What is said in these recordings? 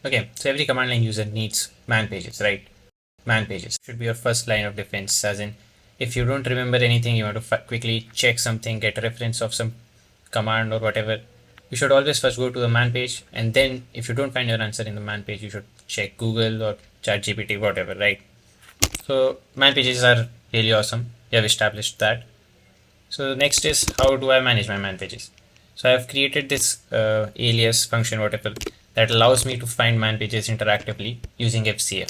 Okay, so every command line user needs man pages, right? Man pages should be your first line of defense, as in if you don't remember anything, you want to quickly check something, get a reference of some command or whatever, you should always first go to the man page, and then if you don't find your answer in the man page, you should check Google or ChatGPT, whatever, right? So man pages are really awesome. We have established that. So next is, how do I manage my man pages? So I have created this alias function, whatever, that allows me to find man pages interactively using FCF.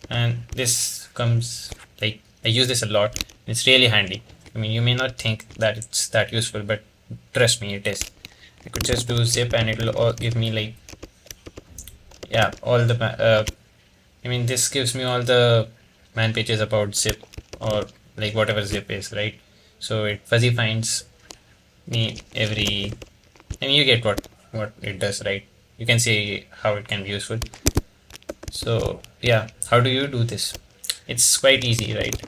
And this comes, like, I use this a lot. It's really handy. I mean, you may not think that it's that useful, but trust me, it is. I could just do zip and it will all give me, like, yeah, all the I mean, this gives me all the man pages about zip, or like whatever zip is, right? So it fuzzy finds me every, I mean, you get what it does, right? You can see how it can be useful. So yeah, how do you do this? It's quite easy, right?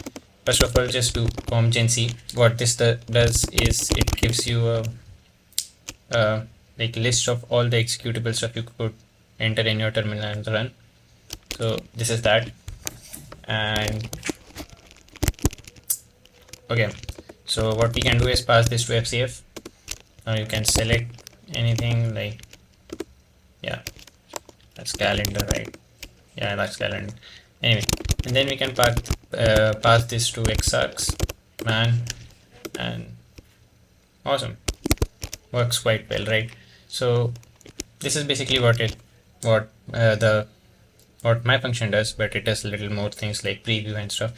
First of all, just do compgen. What this does is it gives you a like list of all the executable stuff you could enter in your terminal and run. So this is that. And okay, so what we can do is pass this to FCF. Now you can select anything, like, yeah, that's calendar, right? Yeah, that's calendar. Anyway, and then we can pass this to xargs man, and awesome, works quite well, right? So this is basically what my function does, but it does a little more things like preview and stuff.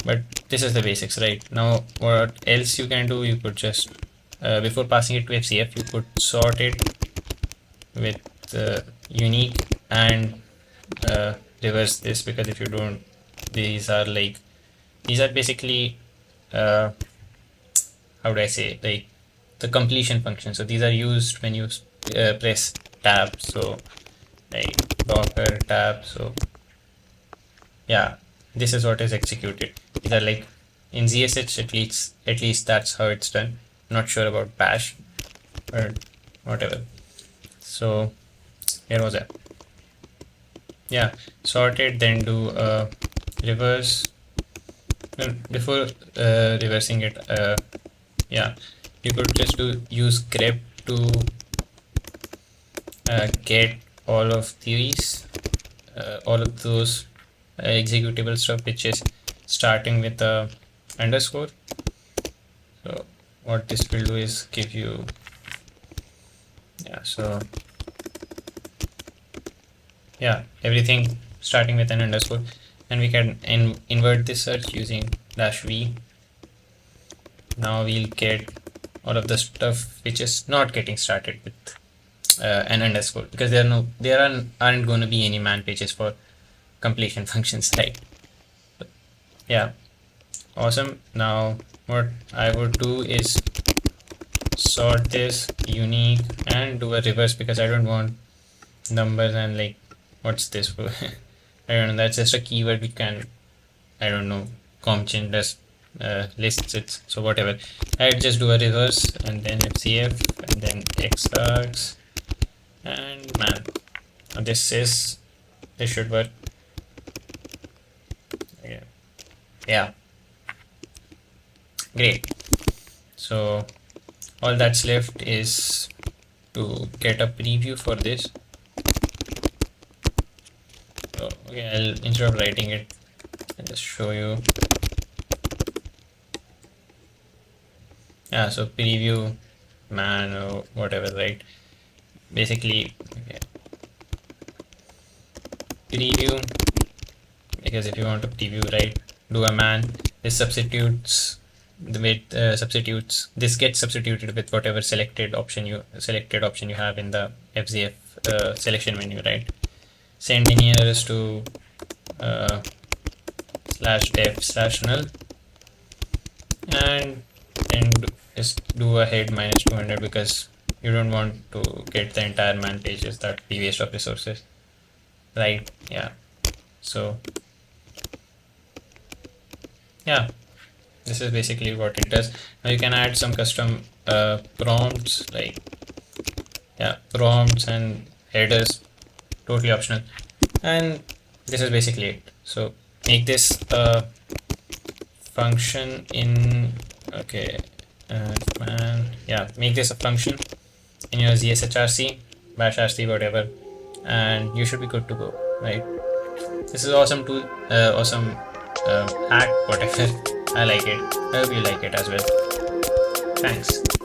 But this is the basics, right? Now what else you can do, you could just before passing it to FCF, you could sort it with unique and reverse this, because if you don't, these are basically how do I say, like, the completion function. So these are used when you press tab, so like docker tab. So yeah, this is what is executed. These are like in ZSH, at least that's how it's done. Not sure about Bash, but whatever. So here was that. Yeah, sort it, then do reverse. Well, before reversing it, yeah, you could just use grep to get all of these, all of those executable stuff, which is starting with a underscore. So what this will do is give you, yeah, so yeah, everything starting with an underscore, and we can invert this search using -v. Now we'll get all of the stuff which is not getting started with an underscore, because there aren't going to be any man pages for completion functions, right? Yeah, awesome. Now what I would do is sort this unique and do a reverse, because I don't want numbers and, like, what's this for? I don't know, that's just a keyword we can, I don't know, compgen does lists it, so whatever. I'd just do a reverse and then FCF and then xargs and man. Now this should work. Yeah, great. So all that's left is to get a preview for this. So okay, instead of writing it, I'll just show you. Yeah, so preview man or whatever, right? Basically, okay, preview, because if you want to preview, right, do a man. This substitutes this gets substituted with whatever selected option you have in the FZF selection menu, right? Send any errors to /def/null, and then just do a head -200, because you don't want to get the entire man pages. That be waste of resources, right? Yeah, so yeah, this is basically what it does. Now you can add some custom prompts, like, yeah, prompts and headers totally optional. And this is basically it. So make this a function in, okay, man, yeah, make this a function in your zshrc, bash rc, whatever, and you should be good to go, right? This is awesome tool, awesome hack, whatever. I like it. I hope you like it as well. Thanks.